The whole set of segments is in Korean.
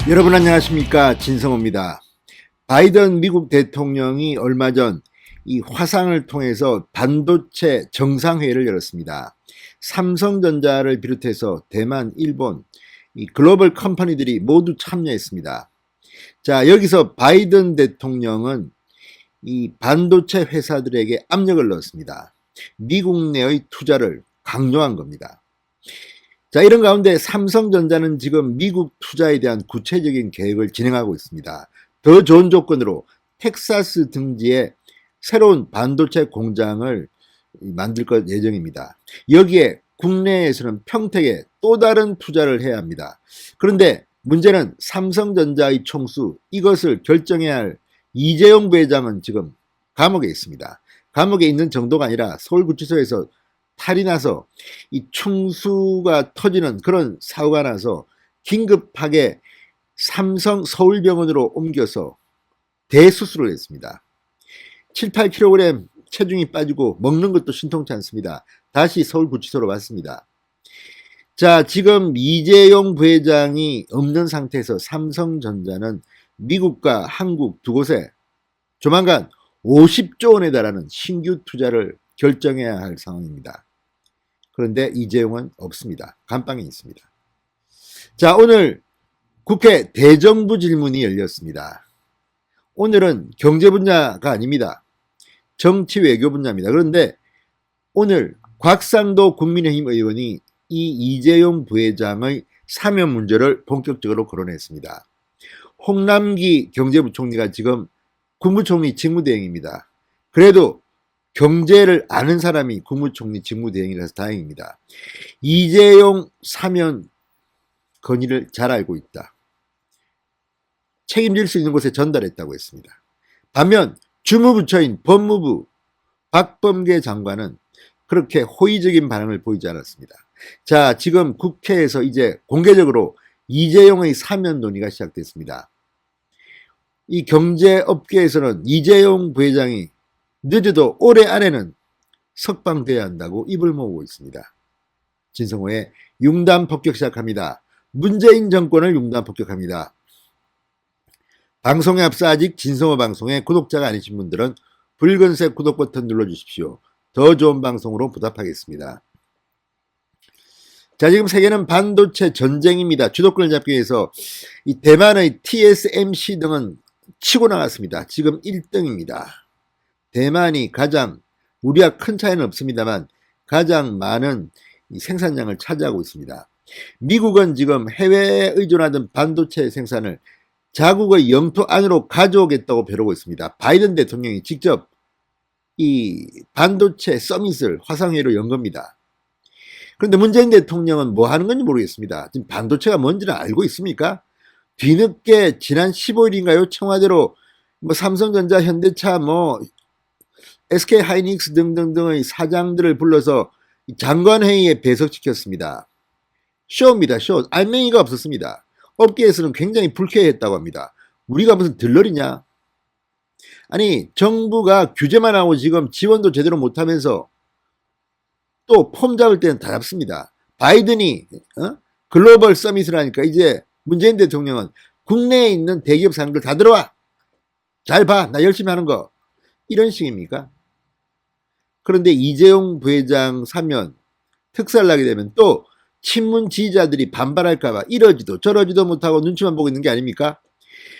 여러분 안녕하십니까, 진성호입니다. 바이든 미국 대통령이 얼마 전 이 화상을 통해서 반도체 정상회의를 열었습니다. 삼성전자를 비롯해서 대만, 일본 이 글로벌 컴퍼니들이 모두 참여했습니다. 자, 여기서 바이든 대통령은 이 반도체 회사들에게 압력을 넣었습니다. 미국 내의 투자를 강요한 겁니다. 자, 이런 가운데 삼성전자는 지금 미국 투자에 대한 구체적인 계획을 진행하고 있습니다. 더 좋은 조건으로 텍사스 등지에 새로운 반도체 공장을 만들 것 예정입니다. 여기에 국내에서는 평택에 또 다른 투자를 해야 합니다. 그런데 문제는 삼성전자의 총수, 이것을 결정해야 할 이재용 부회장은 지금 감옥에 있습니다. 감옥에 있는 정도가 아니라 서울구치소에서 탈이 나서 이 총수가 터지는 그런 사고가 나서 긴급하게 삼성 서울병원으로 옮겨서 대수술을 했습니다. 7, 8kg 체중이 빠지고 먹는 것도 신통치 않습니다. 다시 서울구치소로 왔습니다. 자, 지금 이재용 부회장이 없는 상태에서 삼성전자는 미국과 한국 두 곳에 조만간 50조 원에 달하는 신규 투자를 결정해야 할 상황입니다. 그런데 이재용은 없습니다. 감방에 있습니다. 자, 오늘 국회 대정부 질문이 열렸습니다. 오늘은 경제 분야가 아닙니다. 정치 외교 분야입니다. 그런데 오늘 곽상도 국민의힘 의원이 이 이재용 부회장의 사면 문제를 본격적으로 거론했습니다. 홍남기 경제부총리가 지금 국무총리 직무대행입니다. 그래도 경제를 아는 사람이 국무총리 직무대행이라서 다행입니다. 이재용 사면 건의를 잘 알고 있다. 책임질 수 있는 곳에 전달했다고 했습니다. 반면 주무부처인 법무부 박범계 장관은 그렇게 호의적인 반응을 보이지 않았습니다. 자, 지금 국회에서 이제 공개적으로 이재용의 사면 논의가 시작됐습니다. 이 경제업계에서는 이재용 부회장이 늦어도 올해 안에는 석방돼야 한다고 입을 모으고 있습니다. 진성호의 융단 폭격 시작합니다. 문재인 정권을 융단 폭격합니다. 방송에 앞서 아직 진성호 방송의 구독자가 아니신 분들은 붉은색 구독 버튼 눌러주십시오. 더 좋은 방송으로 보답하겠습니다. 자, 지금 세계는 반도체 전쟁입니다. 주도권을 잡기 위해서 이 대만의 TSMC 등은 치고 나갔습니다. 지금 1등입니다. 대만이 가장, 우리와 큰 차이는 없습니다만 가장 많은 생산량을 차지하고 있습니다. 미국은 지금 해외에 의존하던 반도체 생산을 자국의 영토 안으로 가져오겠다고 벼르고 있습니다. 바이든 대통령이 직접 이 반도체 서밋을 화상회의로 연 겁니다. 그런데 문재인 대통령은 뭐 하는 건지 모르겠습니다. 지금 반도체가 뭔지는 알고 있습니까? 뒤늦게 지난 15일인가요? 청와대로 뭐 삼성전자, 현대차, 뭐 SK하이닉스 등등등의 사장들을 불러서 장관회의에 배석시켰습니다. 쇼입니다. 쇼. 알맹이가 없었습니다. 업계에서는 굉장히 불쾌했다고 합니다. 우리가 무슨 들러리냐? 아니, 정부가 규제만 하고 지금 지원도 제대로 못하면서 또 폼 잡을 때는 다 잡습니다. 바이든이 글로벌 서밋을 하니까 이제 문재인 대통령은 국내에 있는 대기업 사람들 다 들어와. 잘 봐. 나 열심히 하는 거. 이런 식입니까? 그런데 이재용 부회장 사면 특사를 하게 되면 또 친문 지지자들이 반발할까봐 이러지도 저러지도 못하고 눈치만 보고 있는 게 아닙니까?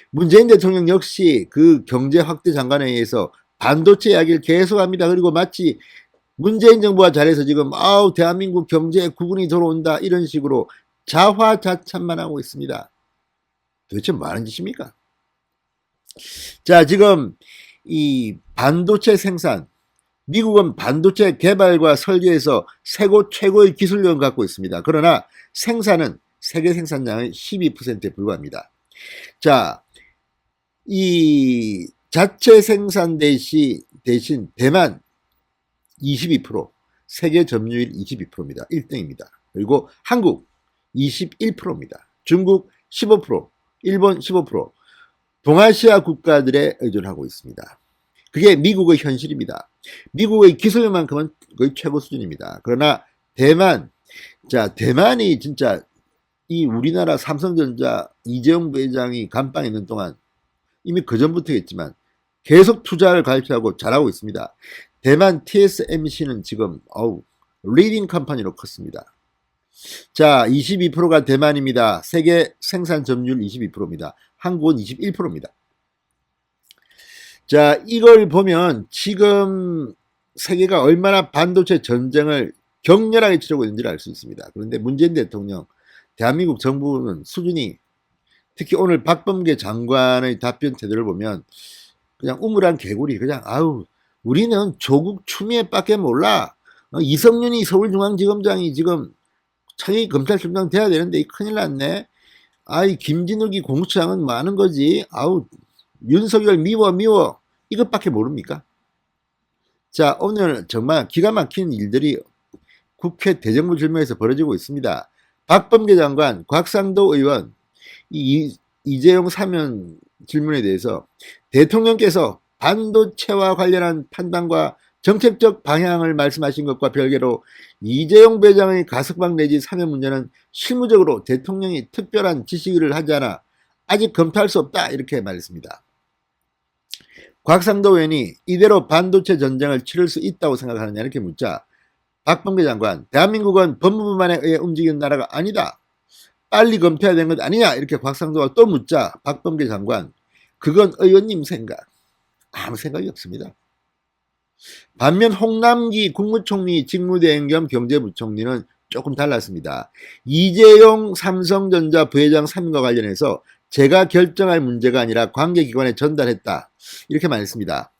문재인 대통령 역시 그 경제 확대 장관회의에서 반도체 이야기를 계속합니다. 그리고 마치 문재인 정부가 잘해서 지금 대한민국 경제에 국운이 들어온다 이런 식으로 자화자찬만 하고 있습니다. 도대체 뭐 하는 짓입니까? 자, 지금 이 반도체 생산, 미국은 반도체 개발과 설계에서 세계 최고의 기술력을 갖고 있습니다. 그러나 생산은 세계 생산량의 12%에 불과합니다. 자, 이 자체 생산 대신 대만 22%, 세계 점유율 22%입니다. 1등입니다. 그리고 한국 21%입니다. 중국 15%, 일본 15%, 동아시아 국가들에 의존하고 있습니다. 그게 미국의 현실입니다. 미국의 기술력만큼은 거의 최고 수준입니다. 그러나 대만, 자, 대만이 진짜 이 우리나라 삼성전자 이재용 부회장이 감방에 있는 동안 이미 그전부터겠지만 계속 투자를 갈취하고 잘하고 있습니다. 대만 TSMC는 지금 리딩 컴퍼니로 컸습니다. 자, 22%가 대만입니다. 세계 생산 점유율 22%입니다. 한국은 21%입니다. 자, 이걸 보면 지금 세계가 얼마나 반도체 전쟁을 격렬하게 치르고 있는지를 알 수 있습니다. 그런데 문재인 대통령, 대한민국 정부는 수준이, 특히 오늘 박범계 장관의 답변 태도를 보면 그냥 우물한 개구리, 그냥 우리는 조국 추미애밖에 몰라. 이성윤이 서울중앙지검장이 지금 차기 검찰총장 돼야 되는데 큰일 났네. 김진욱이 공수처장은 뭐 하는 거지. 윤석열 미워 이것밖에 모릅니까? 자, 오늘 정말 기가 막힌 일들이 국회 대정부 질문에서 벌어지고 있습니다. 박범계 장관, 곽상도 의원, 이재용 사면 질문에 대해서 대통령께서 반도체와 관련한 판단과 정책적 방향을 말씀하신 것과 별개로 이재용 부회장의 가석방 내지 사면 문제는 실무적으로 대통령이 특별한 지시를 하지 않아 아직 검토할 수 없다, 이렇게 말했습니다. 곽상도 의원이 이대로 반도체 전쟁을 치를 수 있다고 생각하느냐 이렇게 묻자 박범계 장관, 대한민국은 법무부만에 의해 움직이는 나라가 아니다. 빨리 검토해야 되는 것 아니냐, 이렇게 곽상도가 또 묻자 박범계 장관, 그건 의원님 생각, 아무 생각이 없습니다. 반면 홍남기 국무총리 직무대행 겸 경제부총리는 조금 달랐습니다. 이재용 삼성전자 부회장 사면과 관련해서 제가 결정할 문제가 아니라 관계기관에 전달했다, 이렇게 말했습니다.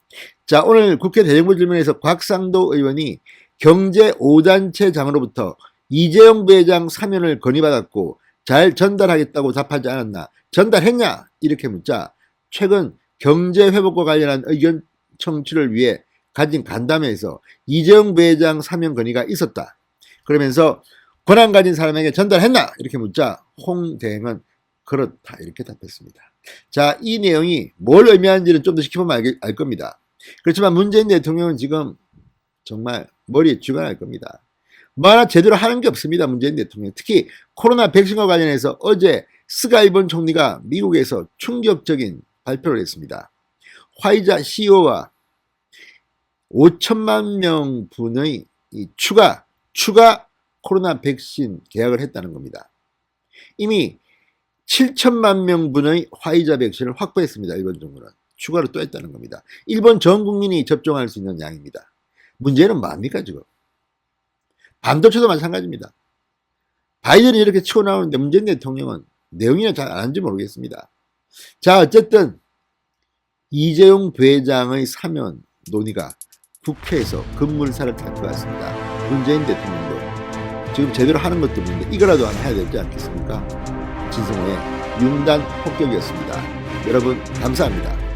자, 오늘 국회 대정부 질문에서 곽상도 의원이 경제 5단체장으로부터 이재용 부회장 사면을 건의받았고 잘 전달하겠다고 답하지 않았나, 전달했냐, 이렇게 묻자 최근 경제회복과 관련한 의견 청취를 위해 가진 간담회에서 이재용 부회장 사면 건의가 있었다, 그러면서 권한 가진 사람에게 전달했나, 이렇게 묻자 홍 대행은 그렇다, 이렇게 답했습니다. 자, 이 내용이 뭘 의미하는지는 좀 더 지켜보면 알 겁니다. 그렇지만 문재인 대통령은 지금 정말 머리에 쥐가 날 겁니다. 뭐 하나 제대로 하는 게 없습니다. 문재인 대통령. 특히 코로나 백신과 관련해서 어제 스가이본 총리가 미국에서 충격적인 발표를 했습니다. 화이자 CEO와 5천만 명 분의 추가 코로나 백신 계약을 했다는 겁니다. 이미 7천만 명분의 화이자 백신을 확보했습니다. 일본 정부는. 추가로 또 했다는 겁니다. 일본 전 국민이 접종할 수 있는 양입니다. 문제는 뭡니까 지금? 반도체도 마찬가지입니다. 바이든이 이렇게 치고 나오는데 문재인 대통령은 내용이나 잘 아는지 모르겠습니다. 자, 어쨌든 이재용 부회장의 사면 논의가 국회에서 급물살을 탈 것 같습니다. 문재인 대통령도 지금 제대로 하는 것도 없는데 이거라도 하나 해야 되지 않겠습니까? 진성호의 융단 폭격이었습니다. 여러분 감사합니다.